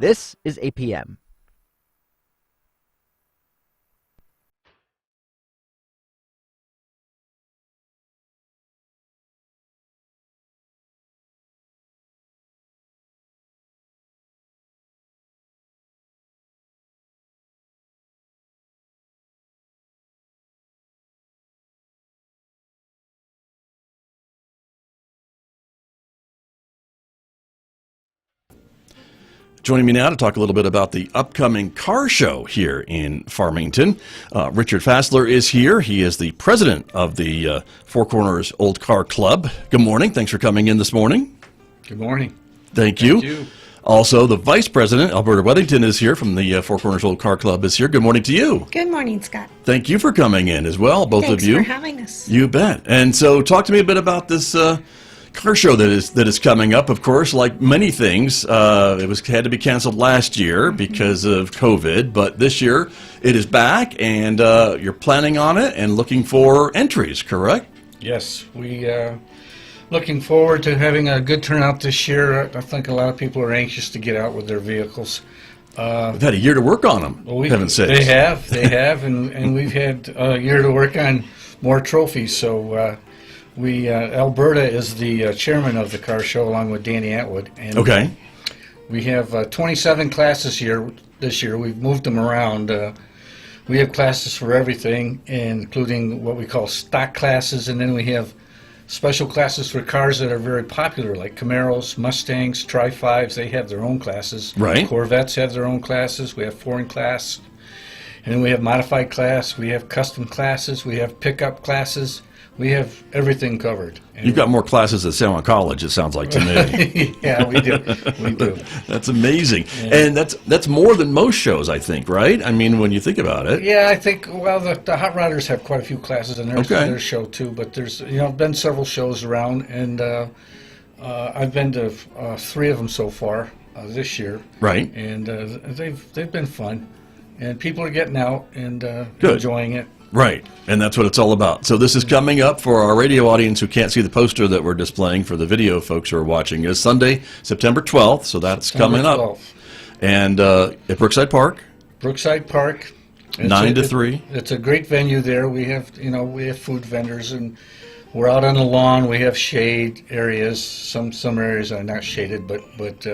This is APM. Joining me now to talk a little bit about the upcoming car show here in Farmington, Richard Fassler is here. He is the president of the Four Corners Old Car Club. Good morning. Thanks for coming in this morning. Good morning. Thank you. Also, the vice president, Alberta Weddington, is here from the Four Corners Old Car Club is here. Good morning to you. Good morning, Scott. Thank you for coming in as well, both Thanks of you. for having us. You bet. And so talk to me a bit about this car show that is coming up. Of course, like many things, it had to be canceled last year because of COVID, but this year it is back, and you're planning on it and looking for entries, correct? Yes, we looking forward to having a good turnout this year. I think a lot of people are anxious to get out with their vehicles. We've had a year to work on them, heaven's sakes. They have, and we've had a year to work on more trophies, so Alberta is the chairman of the car show along with Danny Atwood. And okay. We have 27 classes here this year. We've moved them around. We have classes for everything, including what we call stock classes, and then we have special classes for cars that are very popular, like Camaros, Mustangs, Tri-5s. They have their own classes. Right. Corvettes have their own classes. We have foreign class. And then we have modified class. We have custom classes. We have pickup classes. We have everything covered. And You've got more classes at San Juan College, it sounds like to me. yeah, we do. We do. That's amazing. Yeah. And that's more than most shows, I think, right? I mean, when you think about it. Yeah, I think, well, the Hot Rodders have quite a few classes in their show, too. But there's, been several shows around, and I've been to 3 of them so far this year. Right. And they've been fun. And people are getting out and Good. enjoying it. Right, and that's what it's all about. So this is coming up for our radio audience who can't see the poster that we're displaying. For the video folks who are watching, is Sunday, September 12th, so that's coming up. 12th. And at Brookside Park? Brookside Park. 9 to 3. It's a great venue there. We have, we have food vendors, and we're out on the lawn. We have shade areas. Some areas are not shaded, but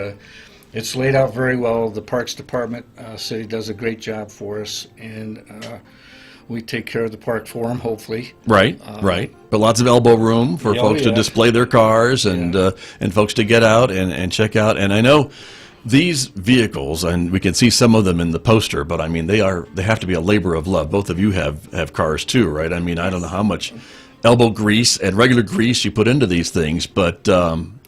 it's laid out very well. The Parks Department city does a great job for us, and we take care of the park for them, hopefully. Right, right. But lots of elbow room for folks to display their cars and folks to get out and check out. And I know these vehicles, and we can see some of them in the poster, but I mean they have to be a labor of love. Both of you have cars too, right? I mean, I don't know how much elbow grease and regular grease you put into these things, but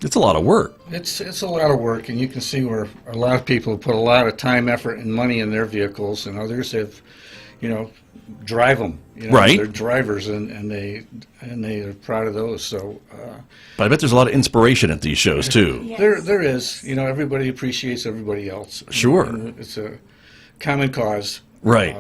it's a lot of work. It's a lot of work, and you can see where a lot of people have put a lot of time, effort, and money in their vehicles, and others have, drive them. Right. They're drivers, and they are proud of those. So, but I bet there's a lot of inspiration at these shows too. Yes. There is. Everybody appreciates everybody else. Sure. And it's a common cause. Right.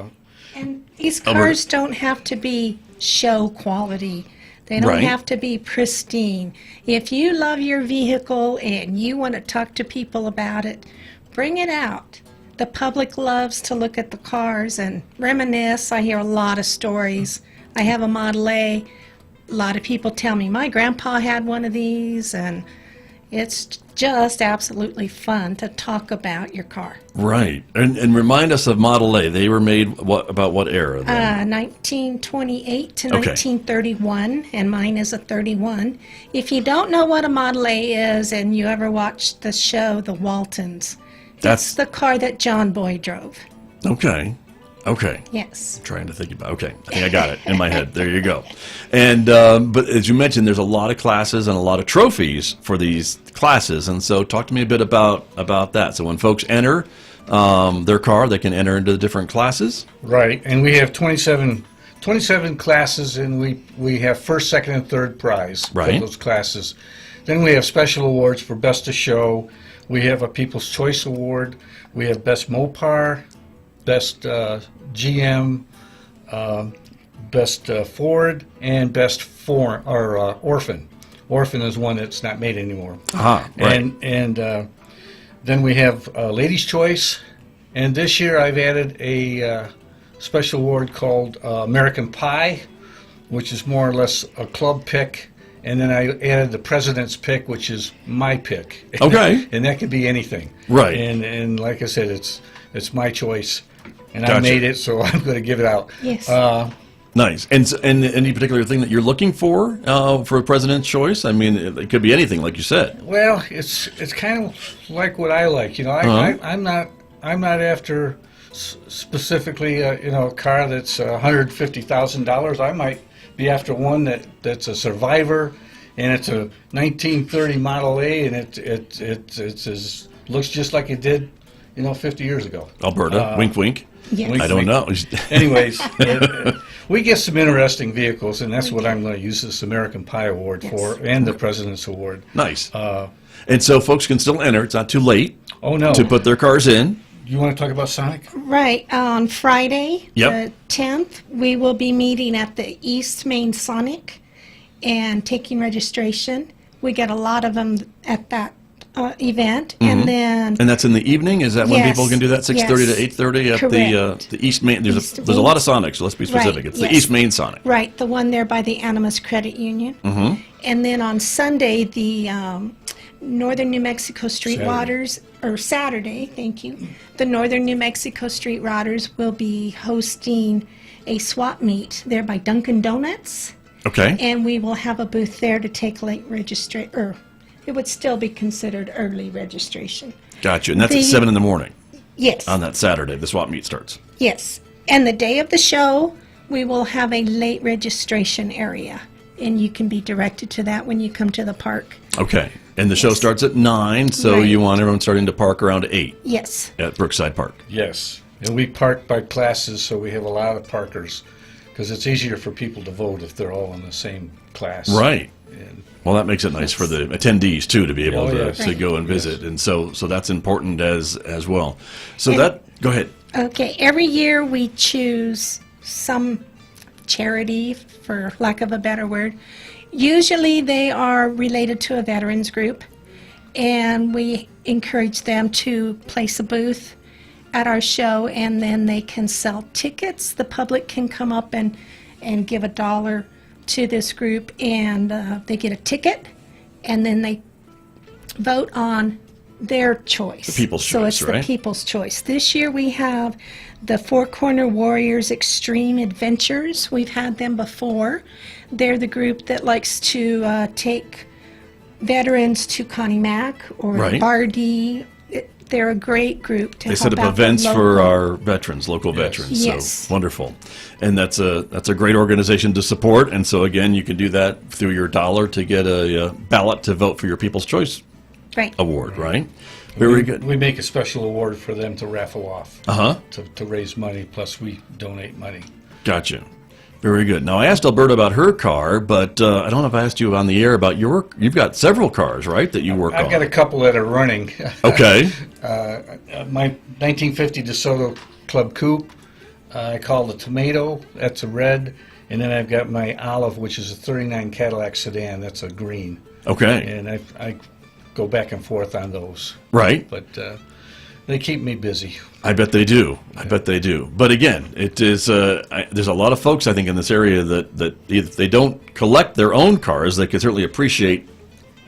And these cars don't have to be show quality. They don't have to be pristine. If you love your vehicle and you want to talk to people about it, bring it out. The public loves to look at the cars and reminisce. I hear a lot of stories. I have a Model A. A lot of people tell me, my grandpa had one of these, and it's just absolutely fun to talk about your car. Right. And remind us of Model A. They were made about what era then? 1928 to 1931, and mine is a 31. If you don't know what a Model A is and you ever watched the show, The Waltons, that's the car that John Boy drove. Okay. Yes. I'm trying to think about. Okay, I think I got it in my head. There you go. And but as you mentioned, there's a lot of classes and a lot of trophies for these classes. And so, talk to me a bit about that. So when folks enter their car, they can enter into the different classes. Right, and we have 27 classes, and we have first, second, and third prize for those classes. Then we have special awards for Best of Show. We have a People's Choice Award. We have Best Mopar, Best GM, Best Ford, and Best Orphan. Orphan is one that's not made anymore. Right. And Then we have Ladies' Choice, and this year I've added a special award called American Pie, which is more or less a club pick, and then I added the President's Pick, which is my pick. Okay. And that could be anything. Right. And like I said, it's my choice, and Gotcha. I made it, so I'm going to give it out. Yes. Nice. And any particular thing that you're looking for President's Choice? I mean, it could be anything, like you said. Well, it's kind of like what I like. You know, I'm not after specifically a car that's $150,000. I might be after one that's a Survivor, and it's a 1930 Model A, and it looks just like it did, 50 years ago. Alberta, wink, wink. Yes. I don't know. Anyways, we get some interesting vehicles, and that's what I'm going to use this American Pie Award for, and the President's Award. Nice. And so folks can still enter. It's not too late to put their cars in. You want to talk about Sonic? Right. On Friday, Yep. the 10th, we will be meeting at the East Main Sonic and taking registration. We get a lot of them at that event. And then... And that's in the evening? Is that when Yes, people can do that, 6:30 yes. to 8:30 at Correct. the East Main? There's East a lot of Sonics, so let's be specific. Right, It's the yes. East Main Sonic. Right, the one there by the Animas Credit Union. Mm-hmm. And then on Sunday, the Northern New Mexico Streetwaters, or Saturday, thank you, the Northern New Mexico Streetwaters will be hosting a swap meet there by Dunkin' Donuts. Okay. And we will have a booth there to take late registration, or it would still be considered early registration. Gotcha. And that's at 7 in the morning Yes. on that Saturday. The swap meet starts. Yes. And the day of the show, we will have a late registration area. And you can be directed to that when you come to the park. Okay. And the show starts at 9, so Right. you want everyone starting to park around 8 Yes. at Brookside Park. Yes. And we park by classes, so we have a lot of parkers, because it's easier for people to vote if they're all in the same class. Right. And Well, that makes it nice for the attendees, too, to be able Oh, to, yes. to go and visit. And so that's important as well. So go ahead. Okay. Every year we choose some charity, for lack of a better word. Usually they are related to a veterans group. And we encourage them to place a booth at our show, and then they can sell tickets. The public can come up and give $1 to this group, and they get a ticket, and then they vote on their choice. The people's so choice, it's right? the people's choice. This year we have the Four Corner Warriors Extreme Adventures. We've had them before. They're the group that likes to take veterans to Connie Mack or Right. Bardee. They're a great group to They help set up out the events for local- our veterans, local veterans. Yes. So wonderful. And that's a great organization to support. And so, again, you can do that through your dollar to get a ballot to vote for your People's Choice Right. Award, right? Very good. we make a special award for them to raffle off Uh-huh. to raise money, plus we donate money. Gotcha. Very good. Now, I asked Alberta about her car, but I don't know if I asked you on the air about you've got several cars, right, that you work on? I've got a couple that are running. Okay. My 1950 DeSoto Club Coupe, I call the Tomato, that's a red, and then I've got my Olive, which is a 39 Cadillac sedan, that's a green. Okay. And I go back and forth on those, Right. but they keep me busy. I bet they do. I bet they do. But again, it is. There's a lot of folks I think in this area that if they don't collect their own cars, they can certainly appreciate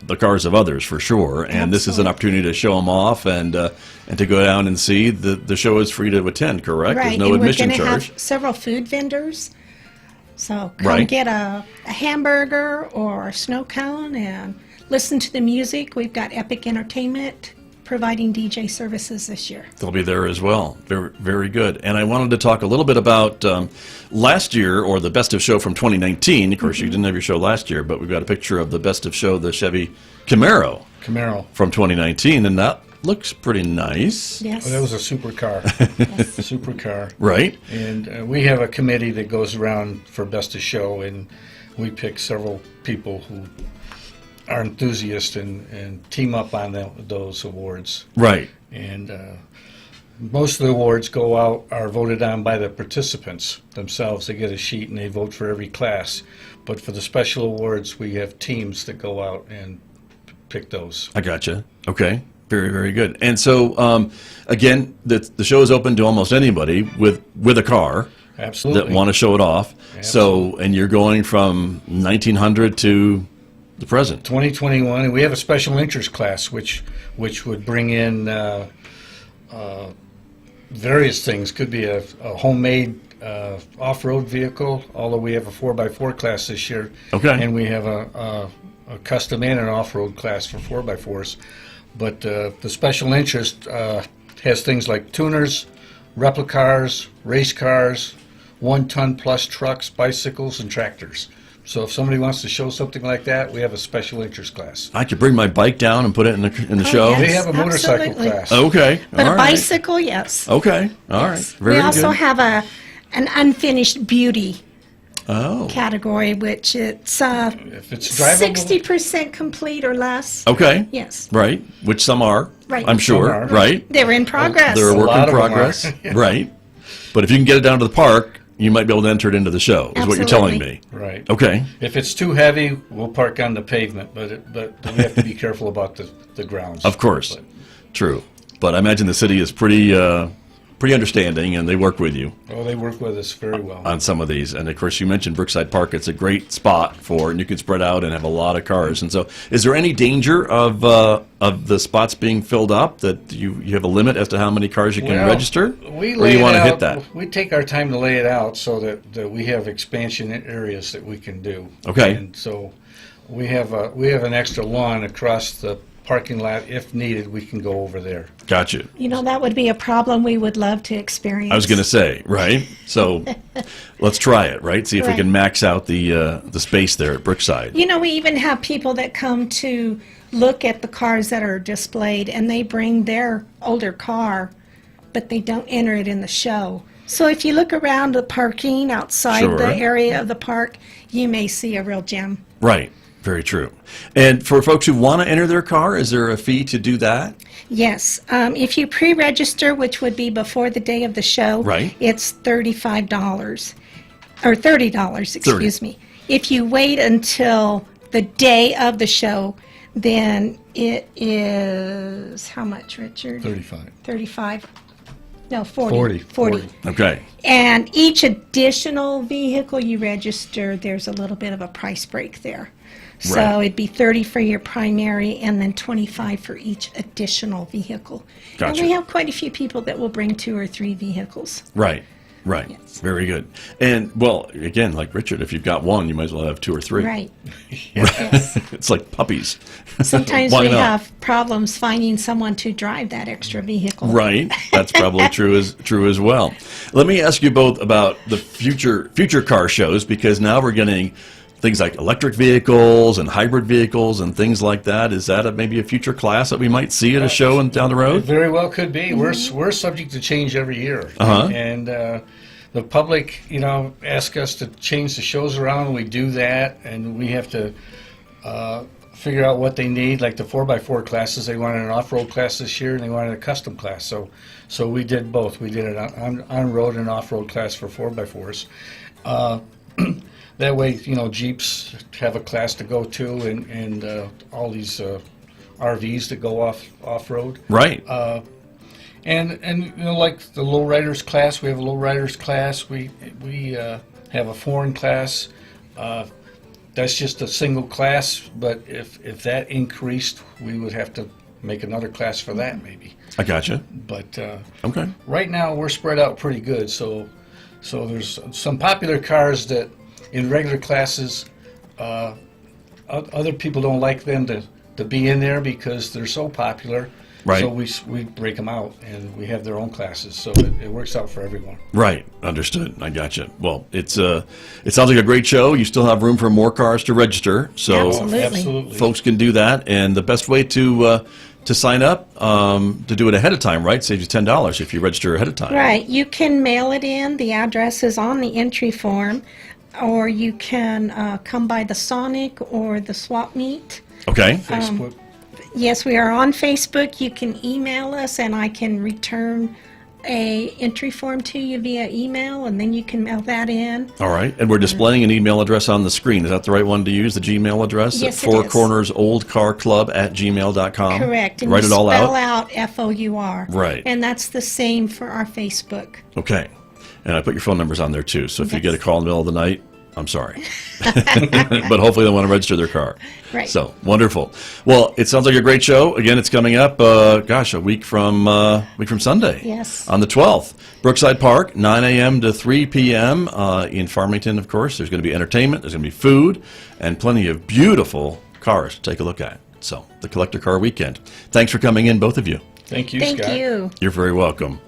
the cars of others for sure. And this is an opportunity to show them off and to go down and see. The show is free to attend. Correct? Right. There's no and admission we're going to charge. have several food vendors. So come Right. get a hamburger or a snow cone and listen to the music. We've got Epic Entertainment providing DJ services this year. They'll be there as well. Very, very good. And I wanted to talk a little bit about last year, or the Best of Show from 2019. Of course, you didn't have your show last year, but we've got a picture of the Best of Show, the Chevy Camaro from 2019, and that looks pretty nice. Yes. Well, that was a supercar, supercar. Right? And we have a committee that goes around for Best of Show, and we pick several people who are enthusiasts and team up on those awards. Right. And most of the awards are voted on by the participants themselves. They get a sheet and they vote for every class. But for the special awards, we have teams that go out and pick those. I gotcha. Okay. Very, very good. And so, again, the show is open to almost anybody with a car. Absolutely. That want to show it off. Absolutely. So, and you're going from 1900 to the present. 2021, and we have a special interest class, which would bring in various things. Could be a homemade off-road vehicle, although we have a 4x4 class this year. Okay. And we have a custom and an off-road class for 4x4s. But the special interest has things like tuners, replica cars, race cars, 1-ton plus trucks, bicycles, and tractors. So if somebody wants to show something like that, we have a special interest class. I could bring my bike down and put it in the show. Yes, They have a motorcycle absolutely. class. Okay. But all a right. bicycle, yes. Okay. All right. Yes. Very we also good. have an unfinished beauty Oh. category, which it's If it's drivable, 60% complete or less. Okay. Yes. Right. Which some are. Right. I'm sure. Some are. Right. They're in progress. They're a work lot in of them are. progress. Yeah. Right. But if you can get it down to the park, you might be able to enter it into the show, is what you're telling me. right. Okay. If it's too heavy, we'll park on the pavement, but we have to be careful about the grounds. Of course. But- True. But I imagine the city is pretty understanding, and they work with you Oh, they work with us very well. on some of these. And of course, you mentioned Brookside Park. It's a great spot and you can spread out and have a lot of cars. And so, is there any danger of the spots being filled up, that you have a limit as to how many cars you can Well, register? We or lay do you it want to out, hit that? We take our time to lay it out so that we have expansion areas that we can do. Okay. And so we have an extra lawn across the parking lot. If needed, we can go over there. Gotcha. You know, that would be a problem we would love to experience. I was going to say, right? So let's try it, right? See if we Right. can max out the space there at Brookside. You know, we even have people that come to look at the cars that are displayed, and they bring their older car, but they don't enter it in the show. So if you look around the parking outside Sure. the area of the park, you may see a real gem. Right. Very true. And for folks who want to enter their car, is there a fee to do that? Yes. If you pre-register, which would be before the day of the show, Right. it's $35 or $30, excuse 30. me. If you wait until the day of the show, then it is how much, Richard? 35. 35? No, 40. 40. Okay. And each additional vehicle you register, there's a little bit of a price break there. So Right. it'd be 30 for your primary and then 25 for each additional vehicle. Gotcha. And we have quite a few people that will bring 2 or 3 vehicles. Right. Right. Yes. Very good. And, well, again, like Richard, if you've got one, you might as well have 2 or 3. Right. Yes. It's like puppies. Sometimes Why we not? have problems finding someone to drive that extra vehicle. Right. That's probably true as well. Let me ask you both about the future car shows, because now we're getting things like electric vehicles and hybrid vehicles and things like that. Is that maybe a future class that we might see at a show and down the It road? very well could be. We're subject to change every year. Uh-huh. And the public, ask us to change the shows around, and we do that, and we have to figure out what they need. Like the 4x4 classes, they wanted an off-road class this year, and they wanted a custom class. So we did both. We did an on-road and off-road class for 4x4s. That way, Jeeps have a class to go to, and all these RVs that go off-road. Right. And like the lowriders class, we have a lowriders class. We have a foreign class. That's just a single class, but if that increased, we would have to make another class for that maybe. I gotcha. But Okay. right now we're spread out pretty good. So there's some popular cars that in regular classes, other people don't like them to be in there because they're so popular. Right. So we break them out, and we have their own classes, so it works out for everyone. Right. Understood. I gotcha. Well, it sounds like a great show. You still have room for more cars to register, so Absolutely. Absolutely. folks can do that. And the best way to sign up, to do it ahead of time, right? Saves you $10 if you register ahead of time. Right. You can mail it in. The address is on the entry form, or you can come by the Sonic or the Swap Meet. Okay. Facebook. Yes, we are on Facebook. You can email us, and I can return a entry form to you via email, and then you can mail that in. All right. And we're displaying an email address on the screen. Is that the right one to use, the Gmail address? Yes, at it Four is. Corners Old Car Club at gmail.com. Correct. And Write you it all spell out. out FOUR. Right. And that's the same for our Facebook. Okay. And I put your phone numbers on there too. So if you Yes. get a call in the middle of the night, I'm sorry. But hopefully they want to register their car. Right. So, wonderful. Well, it sounds like a great show. Again, it's coming up, a week from Sunday. Yes. On the 12th. Brookside Park, 9 a.m. to 3 p.m. In Farmington, of course. There's going to be entertainment, there's going to be food, and plenty of beautiful cars to take a look at. So, the Collector Car Weekend. Thanks for coming in, both of you. Thank you, Thank Scott. you. You're very welcome.